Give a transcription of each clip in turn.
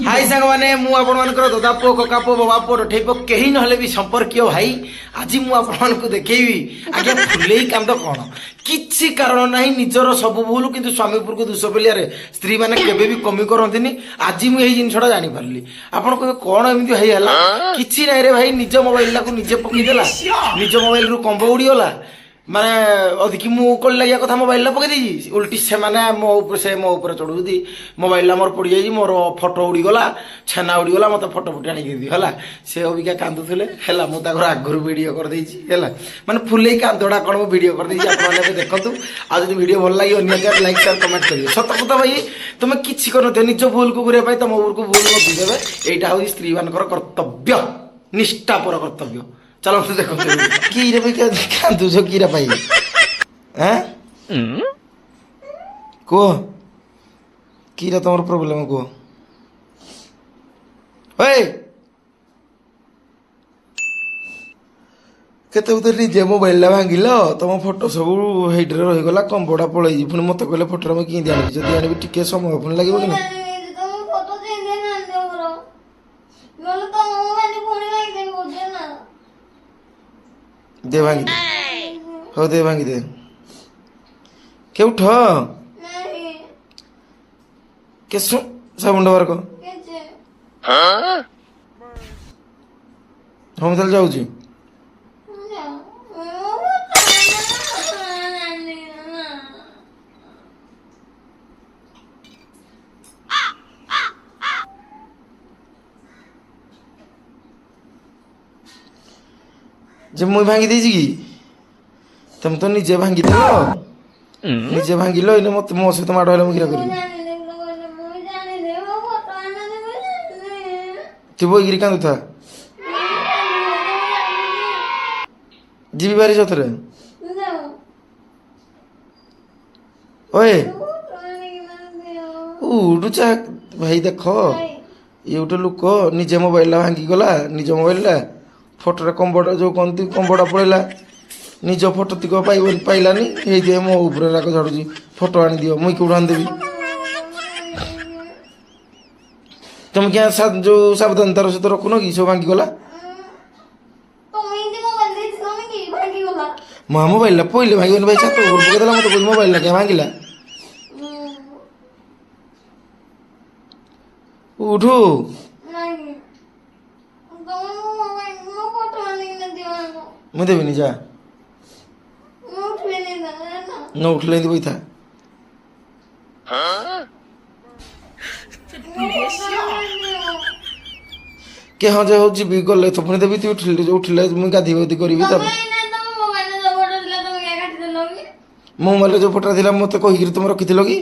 हाय सांग माने मु आपण मानकर दादा पो कका पो बाबा पो ठेप केही नहले भी संपर्कीय भाई आज मु आपण मानकु देखेबी आगे फुलेई कांद कोन किछि कारण नाही निजर सब भूल किंतु स्वामी पुर को दोष पेलियारे स्त्री माने केबे भी कमी करंतिनी आज मु एही जिनछडा जानि परली आपण को कोन एमिति भाई हला किछि नाही रे भाई निज मोबाइल ला को निजे पकी देला निज मोबाइल रु कंबो उडी गला माने अधिक मु कोल लागिया कथा मोबाइल ला पके देजी उल्टी से माने मो ऊपर चढ़ुदी मोबाइल ला मोर पड़ी जाई मोर फोटो उड़ी गला छेना उड़ी गला मते फोटो फुटी आनी दी हला से अबिका कांदुथले हला मु ताकर आगरु वीडियो कर देजी हला माने फुले कांदोडा कोन मु वीडियो कर देजी आपण माने देखंतु आ जदि वीडियो भल लागि अन्य के लाइक शेयर कमेंट करियो सत कथा भाई तुमे किछि करनते निज भूल को गुरे पाई तम ऊपर को भूल को देबे एटा हो स्त्री मानकर कर्तव्य निष्ठा पर कर्तव्य चलो तो देखो की रे भाई क्या तुझो की रे भाई हैं को की रे तोर प्रॉब्लम को ओए केते उतर निजे मोबाइल ला भांगिलो तम फोटो सब हेडरे रहि गला कंबोडा पळई पुनी मते कहले फोटो में की दियानी जदी आनी टिके समय पुनी लागिबो कि ना दे भांगी दे हो दे भांगी दे के उठ के सु साबुन डबर को हम चल जाऊ जी जब मुई भांगी देजी की तुम तो निजे भांगी देलो निजे भांगिलो इने मत मो सहित माड होला मुगिरा करी तू बोई गिरी कांदु था जीवी बारी जतरे ओए उडुचा भाई देखो ये उठे लोक निजे मोबाइल ला भांगी गला निज मोबाइल ला फोटो रे कंबोडा जो कोंती कंबोडा पड़ेला निज फोटो तिको पाइलानी हे दे मो ऊपर राख झाड़ुजी फोटो आनी दियो मुई कोड आन देबी तुम क्या जो सावधानता रो से रखुनो की सो भांगी गला मा मोबाइल ला पहिले भांगी भाई छातो ऊपर पके देला मते मोबाइल ला क्या भांगिला उठो मैं देवी नहीं जा न उठ लेंदी वही था के हाँ जो जी भी गले तो पुणी देवी तू उठले मुई गाधी वाधी करी तब मो मोबाइल जो फोटो थिला मते कहि तुम रखी थिलो की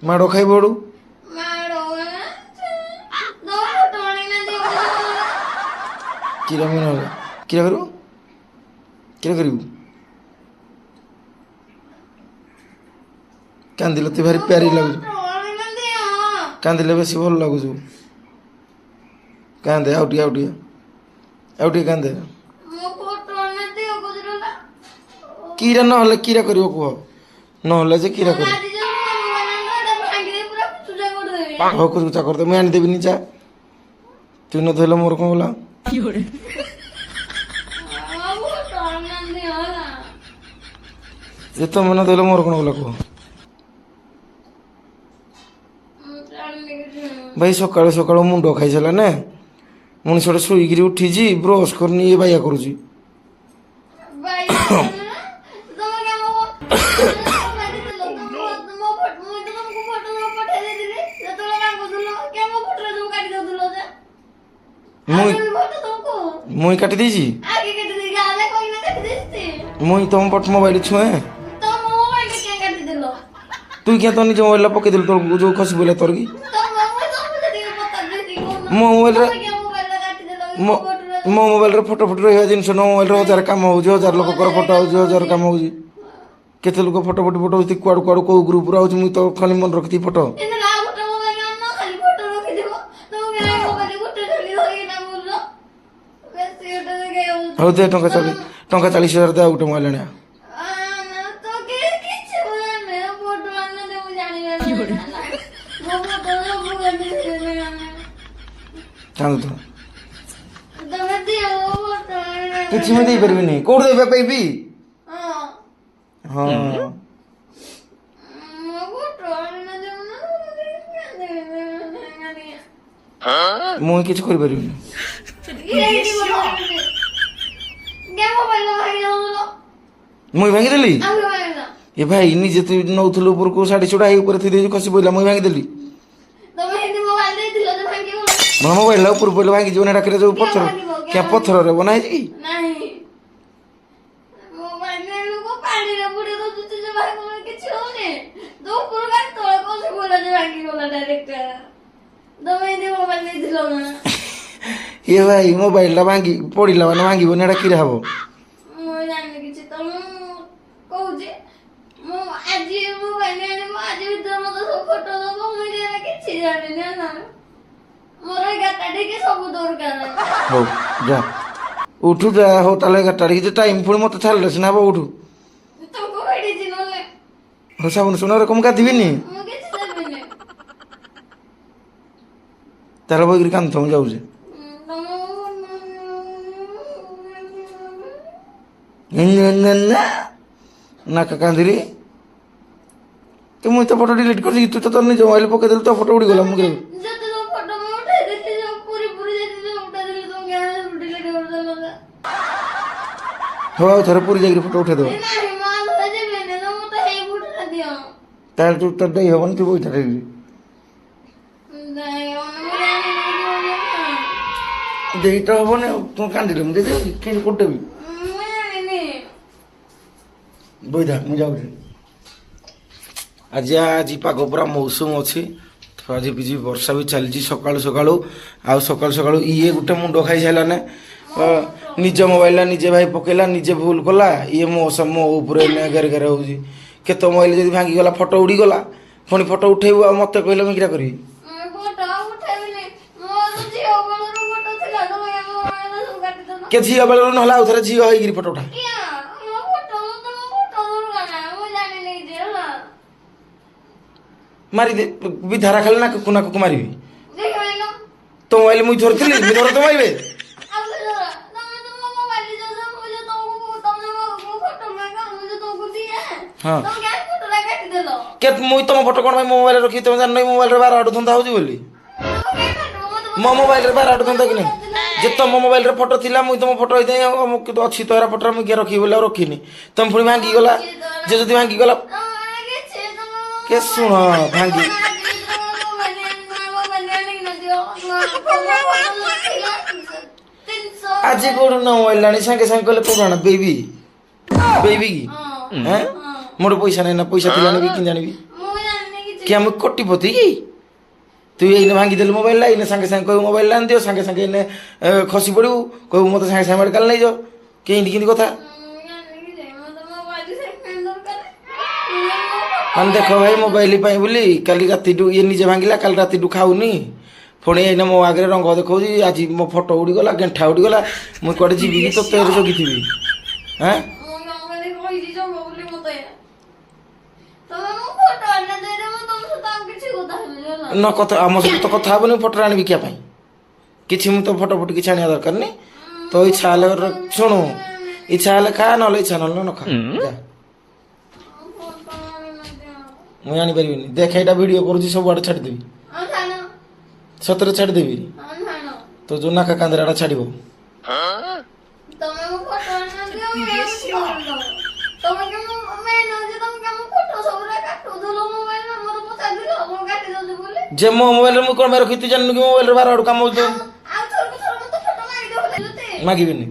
माड़ो खाई बड़ू किरा मन होला किरा करू किरा करू कांदिले तो भारी प्यारी लागु कांदिले बेसी भल लागु कांदे आउटी कांदे किरा न हले किरा करियो को न हले जे किरा कर हो कुछ कर दे मैं आनी देबी नी जा तू न धोले मोर को होला ये तो मन धोले मोर को होला को भाई सकाळ सकाळ मुंडो खाई छला ने मनुष्य शुई गिरी उठी जी ब्रश करनी ये बाया करूजी मुई काटी दीजी मुई तुम पट मोबाइल छुए तू क्या तो निज मोबाइल पके दिल तोर जो खसी बोले तोर की मो मोबाइल रे फोटो रही जिनस नो मोबाइल हजार काम हो हजार लोक फोटो हो हजार काम हो केते लोक फोटो फोटो कुआड़ कुआड़ को ग्रुप रो मुई तो खाली मन रखती फोटो हो दे टंका 40,000 दे गोटे मोबाइल आने ମୋ ଫଟୋ ସବୁ କାଟିଦେଲେ କାନ୍ଦୁ ତମେ ଦିଅ ମୋ ଫଟୋ କିଛି ମୁଁ ଦେଇପାରିବିନି କୋଉଠି ଦେବା ପାଇବି ହଁ ମୋ ଫଟୋ ମୁଁ କିଛି କରିପାରିବିନି ମୁଇଁ ଭାଙ୍ଗିଦେଲି ଏ ଭାଇ ନିଜେ ତୁ ନଉଥିଲୁ ଉପରକୁ ଶାଢୀ ଚୁଡା ହେଇ ଉପରେ ଥୋଇ ଖସି ପଇଲା ମୁଇଁ ଭାଙ୍ଗିଦେଲି ମୋ ମୋବାଇଲ ଉପରୁ ପଇଲେ ଭାଙ୍ଗିଯିବ ନା ଡାକିରେ ଯୋଉ ପଥର କିଆ ପଥରରେ ବନା ହେଇଛି କି ଏ ଭାଇ ମୋବାଇଲ ଟା ଭାଙ୍ଗି ପଡିଲା ମାନେ ଭାଙ୍ଗିବନି ଏଟା କିରେ ହବ ହଉ ଯା ଉଠୁ ଯା ହଉ ତାହେଲେ 11ଟା ଟିକେ ଟାଇମ ପୁଣି ମତେ ଛାଡ଼ିଲେ ସିନା ହବ ଉଠୁ ହଉ ସାବୁନ ସୁନରେ କମ ଗାଧିବିନି ତାହେଲେ ବଇକିରି କାନ୍ଦୁଥ ମୁଁ ଯାଉଛି ନାକ କାନ୍ଦିରି ମୁଇଁ ତ ଫଟୋ ଡିଲିଟ୍ କରିଛି ତୁ ତ ତୋର ନିଜ ମୋବାଇଲ ପକେଇଦେଲୁ ତ ଫଟୋ ଉଡ଼ିଗଲା ମୁଁ ହଉ ଆଉ ଥରେ ପୁରୀ ଯାଇକିରି ଫଟୋ ଉଠେଇଦେବ ତାହେଲେ ତୁ ତ ଦେଇ ହବନି ତୁ ବଇଥା ଦେଇ ତ ହବନି ଆଉ ତୁ କାନ୍ଦିଲେ ମୁଁ ଦେଇଦେବି କେମିତି କୋଟେବି ବଇଥା ମୁଁ ଯାଉଛି ଆଜି ପାଗ ପୁରା ମୌସୁମ ଅଛି ଆଜି କିଛି ବର୍ଷା ବି ଚାଲିଛି ସକାଳୁ ସକାଳୁ ଆଉ ସକାଳୁ ସକାଳୁ ଇଏ ଗୋଟେ ମୁଣ୍ଡ ଖାଇସାରିଲାନେ ନିଜ ମୋବାଇଲଟା ନିଜେ ଭାଇ ପକେଇଲା ନିଜେ ଭୁଲ କଲା ଇଏ ମୋ ଉପରେ ଗେରେ ଗେରେ ହଉଛି କେତେ ମୋବାଇଲ ଯଦି ଭାଙ୍ଗିଗଲା ଫଟୋ ଉଡ଼ିଗଲା ପୁଣି ଫଟୋ ଉଠେଇବୁ ଆଉ ମତେ କହିଲେ ମୁଁ କିରା କରିବି କେ ଝିଅ ବେଳରୁ ନହେଲେ ଆଉ ଥରେ ଝିଅ ହେଇକିରି ଫଟୋ ଉଠା ମାରିଦେ ବିଧାରା ଖାଲି ନାକକୁ ନାକକୁ ମାରିବି ତୋ ମୋବାଇଲ ମୁଇଁ ଧରିଥିଲି ମୁଁ ଧର ତ ମାରିବେ ହଁ ମୁଇଁ ତମ ଫଟୋ କଣ ପାଇଁ ମୋ ମୋବାଇଲ ରଖି ତମେ ଜାଣିନ ମୋବାଇଲରେ 12 ଆଡୁ ଧନ୍ଦା ହଉଛି ବୋଲି ମୋ ମୋବାଇଲରେ 12 ଆଡୁ ଧନ୍ଦା କି ନାହିଁ ଯେ ତମ ମୋବାଇଲରେ ଫଟୋ ଥିଲା ମୁଇଁ ତମ ଫଟୋ ହେଇଥାଏ ଅଛି ତ ଏରା ଫଟୋ ମୁଁ କିଏ ରଖିବି ବୋଲି ଆଉ ରଖିନି ତମେ ପୁଣି ଭାଙ୍ଗିଗଲା ଯେ ଯଦି ଭାଙ୍ଗିଗଲା କେ ଶୁଣ ଭାଙ୍ଗି ଆଜି କୋଉଠୁ ନ ମୋବାଇଲ ଆଣି ସାଙ୍ଗେ ସାଙ୍ଗେ କହିଲେ କୋଉଠୁ ଆଣ ବେବି କି ମୋର ପଇସା ନାହିଁ ନା ପଇସା ଥିଲା ଆଣିବି କିନ୍ତି ଆଣିବି କି ଆମେ କୋଟିପତି କି ତୁ ଏଇନେ ଭାଙ୍ଗିଦେଲୁ ମୋବାଇଲ ଏଇନେ ସାଙ୍ଗେ ସାଙ୍ଗେ କହିବୁ ମୋବାଇଲ ଆଣିଦିଅ ସାଙ୍ଗେ ସାଙ୍ଗେ ଏଇନେ ଖସି ପଡ଼ିବୁ କହିବୁ ମତେ ସାଙ୍ଗେ ସାଙ୍ଗେ ମେଡିକାଲ ନେଇଯାଅ କେମିତି କେମିତି କଥା ମାନେ ଦେଖ ଭାଇ ମୋବାଇଲ ପାଇଁ ବୋଲି କାଲି ରାତିଠୁ ଇଏ ନିଜେ ଭାଙ୍ଗିଲା କାଲି ରାତିଠୁ ଖାଉନି ପୁଣି ଏଇନେ ମୋ ଆଗରେ ରଙ୍ଗ ଦେଖାଉଛି ଆଜି ମୋ ଫଟୋ ଉଡ଼ିଗଲା ଗେଣ୍ଠା ଉଡ଼ିଗଲା ମୁଁ କୁଆଡ଼େ ଯିବି କି ତୋତେ ଜଗିଥିବି ହାଁ ନ କଥା ଆମ ସହିତ ତ କଥା ହବନି ଫଟୋ ଆଣିବି କିଆ ପାଇଁ କିଛି ମୁଁ ତ ଫଟୋ ଫଟୋ କିଛି ଆଣିବା ଦରକାର ନାହିଁ ତ ଇଚ୍ଛା ହେଲେ ଶୁଣୁ ଇଚ୍ଛା ହେଲେ ଖା ନହେଲେ ଇଚ୍ଛା ନହେଲେ ନ ଖା ମୁଁ ଆଣିପାରିବିନି ଦେଖ ଏଇଟା ଭିଡ଼ିଓ କରୁଛି ସବୁଆଡ଼େ ଛାଡ଼ିଦେବି ସତରେ ଛାଡ଼ିଦେବି ତ ଯୋଉ ନାକା କାନ୍ଦରାଟା ଛାଡ଼ିବ ଯେ ମୋ ମୋବାଇଲରେ ମୁଁ କଣ ପାଇଁ ରଖି ତୁ ଜାଣିନୁ କି ମୋବାଇଲରେ 12 ଆଡୁ କାମ ହଉଛି ମାଗିବିନି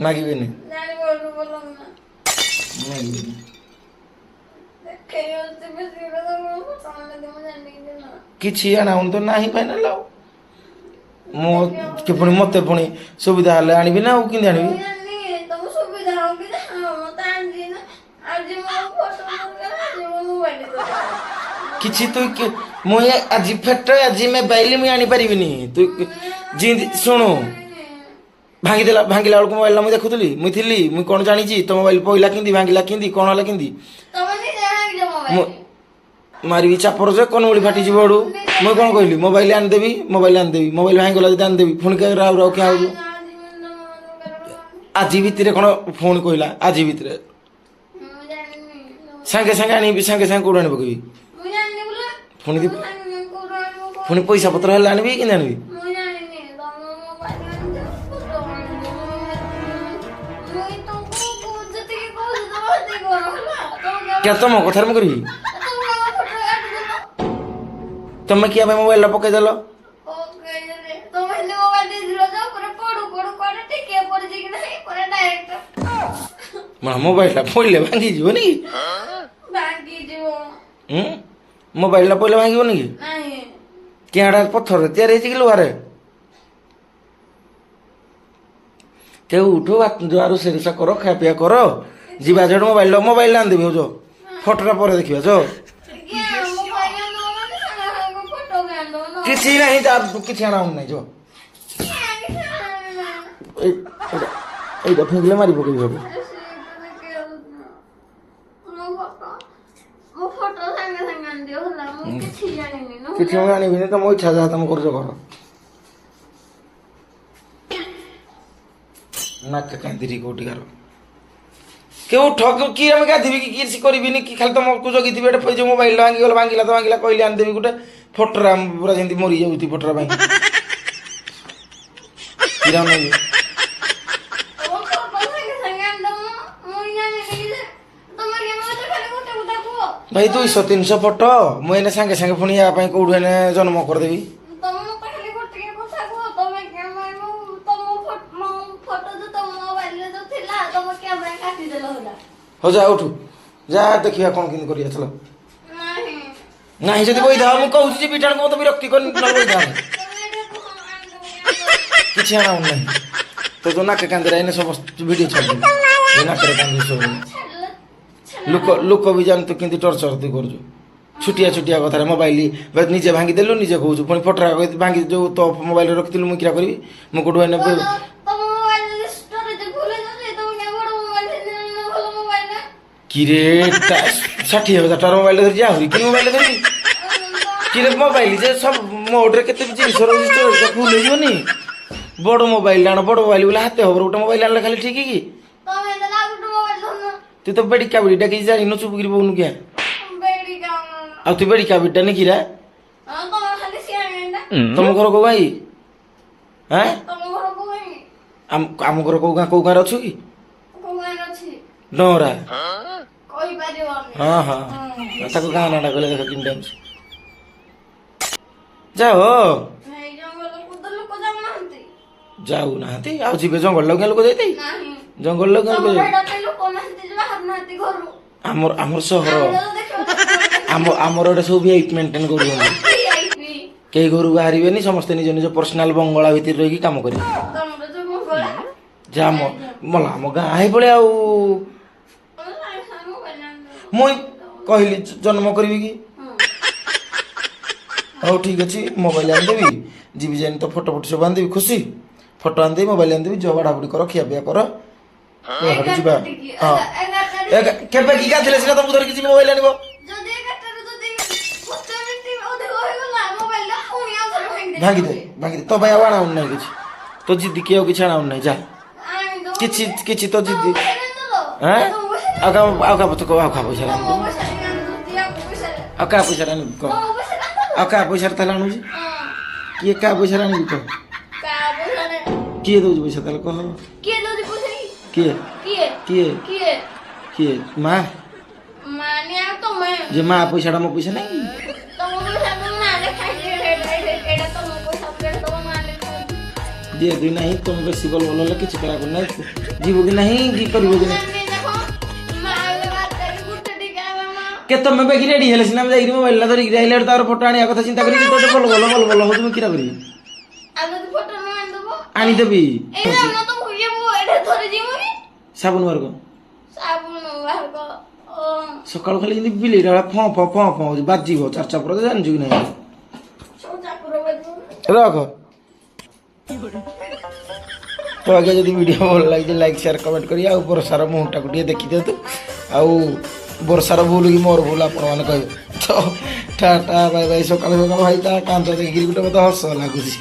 ମାଗିବିନି କିଛି ଆଣାଉନି ତ ନାହିଁ ଫାଇନାଲ ଆଉ ମୁଁ ପୁଣି ମତେ ପୁଣି ସୁବିଧା ହେଲେ ଆଣିବି ନା ଆଉ କେମିତି ଆଣିବି କିଛି ତୁ ମୁଁ ଆଜି ଫେଟ ଆଜି ମୋବାଇଲ ମୁଁ ଆଣିପାରିବିନି ତୁ ଶୁଣୁ ଭାଙ୍ଗିଦେଲା ଭାଙ୍ଗିଲା ବେଳକୁ ମୋବାଇଲ ମୁଁ ଦେଖୁଥିଲି ମୁଁ ଥିଲି ମୁଁ କଣ ଜାଣିଛି ତୋ ମୋବାଇଲ ପଇଲା କେମିତି ଭାଙ୍ଗିଲା କେମିତି କଣ ହେଲା କେମିତି ମାରିବି ଚାପର ଯେ କଣ ଓଳି ଫାଟିଯିବ ଆଡୁ ମୁଁ କଣ କହିଲି ମୋବାଇଲ ଆଣିଦେବି ମୋବାଇଲ ଭାଙ୍ଗିଗଲା ଯଦି ଆଣିଦେବି ପୁଣି ରାଉ ରାଉ କିଏ ହଉଛୁ ଆଜି ଭିତରେ କଣ ଫୋନ୍ କହିଲା ଆଜି ଭିତରେ ସାଙ୍ଗେ ସାଙ୍ଗେ ଆଣିବି ସାଙ୍ଗେ ସାଙ୍ଗେ କୋଉଠୁ ଆଣି ପକେଇବି ପୁଣି ପୁଣି ପଇସା ପତ୍ର ହେଲେ ଆଣିବି କେମିତି ଆଣିବି क्या तुम कथार मुझे करी तुम्हें किया भाई मोबाइल पकईदेल मोबाइल पड़े भांगी जीव नी मोबाइल पड़े भांग नी क्या पत्थर तैयार कि लुहार के उठो जुआ रोषे रोषा कर खाया पिया कर जीवा जो मोबाइल आनदेवी हौ जो फोटोटा पर देखा जो किसी नहीं किसी आना नहीं जो এইটা ফেংলে মারি পকাই হবে କିଛି ମୁଁ ଜାଣିବିନି ତମ ଇଚ୍ଛା ଯାହା ତମେ କରୁଛ କର ନାକ କାନ୍ଦିରି କୋଉଠିକାର কেউ ঠক কি আমি গাধিবি কি কিছু করবিনি কি খালি তোমাকে জগিথিবি এটা যে মোবাইল ভাঙ্গিলা তো ভাঙ্গিলা কইলে আনদেবি গোটে ফটোরা পুরা যেମିତି মরি যাଉଥି ফটোরা ପାଇଁ কিরা নেই ভাই 200-300 ফটো ମୁଁ ଏନେ ସାଙ୍ଗେ ସାଙ୍ଗେ ପୁଣି ୟା ପାଇଁ କୋଉଠୁ ଏନେ ଜନ୍ମ କରିଦେବି हो जा उठू जा देखिया कौन किन करिया चलो नहीं जदी कोई धा मु कहू छी बिटाण को तो विरक्ति कर न कोई धा किछ आना नहीं तो नाक कांदरा इने सब वीडियो छाड़ दे नाक रे कांदी सब लोक भी जान तो किंती टर्चर तू करजु छुटिया छुटिया कथा रे मोबाइल निजे भांगी देलु निजे कहू पुनी फोटरा भांगी जो तो मोबाइल रे रखतिलु मु किरा करबी मु कोडु एने 60,000 टार मोबाइल धरी आहुरी कि मोबाइल धरी कि मोबाइल जे सब मोड्रे केते जिनिस रही फुल होनी बड़ मोबाइल आण बड़ मोबाइल बोले हाथ हबर गोटे मोबाइल आनले खाली ठीक कि तू तो बेड़िका बिड़ा कि जानी चुप कर बोनु क्या आ तू बेड़िका बिड़ा नहीं किरा तुम घर को भाई हैं आम घर कौ गाँव अच्छु कि डरा हाँ हाँ ताको गाँव नाटा कहले देख किन टाइम जाओ जाऊ ना जीवे जंगल लगे लोक जाते जंगल लगे आमर आमर सहर आमर गोटे सब वीआईपी मेंटेन कर कई घर बाहर समस्ते निज निज पर्सनाल बंगला भितर रही काम कर जा मला आम गाँ पड़े आ मुई कहली जन्म करी कि हाँ ठीक अच्छे मोबाइल आनदेवी जीवी जानी तो फोटो फोटो सब आनदेवी खुशी फोटो आनदेवी मोबाइल आनदेवी जो बाढ़ाबुड़ी कर खिया पिया कर केबे की गाथिले सिना तुमको धरिक जीवी मोबाइल आनिबो भांगी दे तो भाई आना नहीं किछ तो जिद्दी किया किछ आना नहीं जा किछ तो जिद्दी हैं आका पतो को आका पैसा आका पैसा रानी को आका पैसा तला नु किए का पैसा रानी को किए दो पैसा तला को किए दो पैसा किए किए किए किए मां माने आ तो मैं जे मां पैसा मो पैसा नहीं तो मो पैसा ना ले खाई एडा तो मो पैसा पेड़ तो मां ले दे दे नहीं तुम बेसी बोल बोल ले किछ करा को नहीं जीव कि नहीं की करबो कि के तुम बेगी रेडी हेले सिना जाई मोबाइल ला धरि रहले तार फोटो आनिया कथा चिंता करी तो बोल हो तुम किरा करी आगे तो फोटो न आन दबो आनी देबी ए ना तो ये वो एडे धरि जीमु साबुन मार को सकाळ खाली जिंदी बिली डाला फ बाजीबो चर्चा पर जान जु नहीं रख तो आगे जदि वीडियो भल लगे लाइक शेयर कमेंट करिया ऊपर सारा मुहटा को देखी दियो आउ ବର୍ଷାର ଭୁଲ କି ମୋର ଭୁଲ ଆପଣମାନେ କହିବେ। ତ ଟାଟା ବାଇ ବାଇ। ସକାଳୁ ସକାଳୁ ଭାଇ ତା କାନ୍ଦ ଦେଖିକିରି ଗୋଟେ ମୋତେ ହସ ଲାଗୁଛି।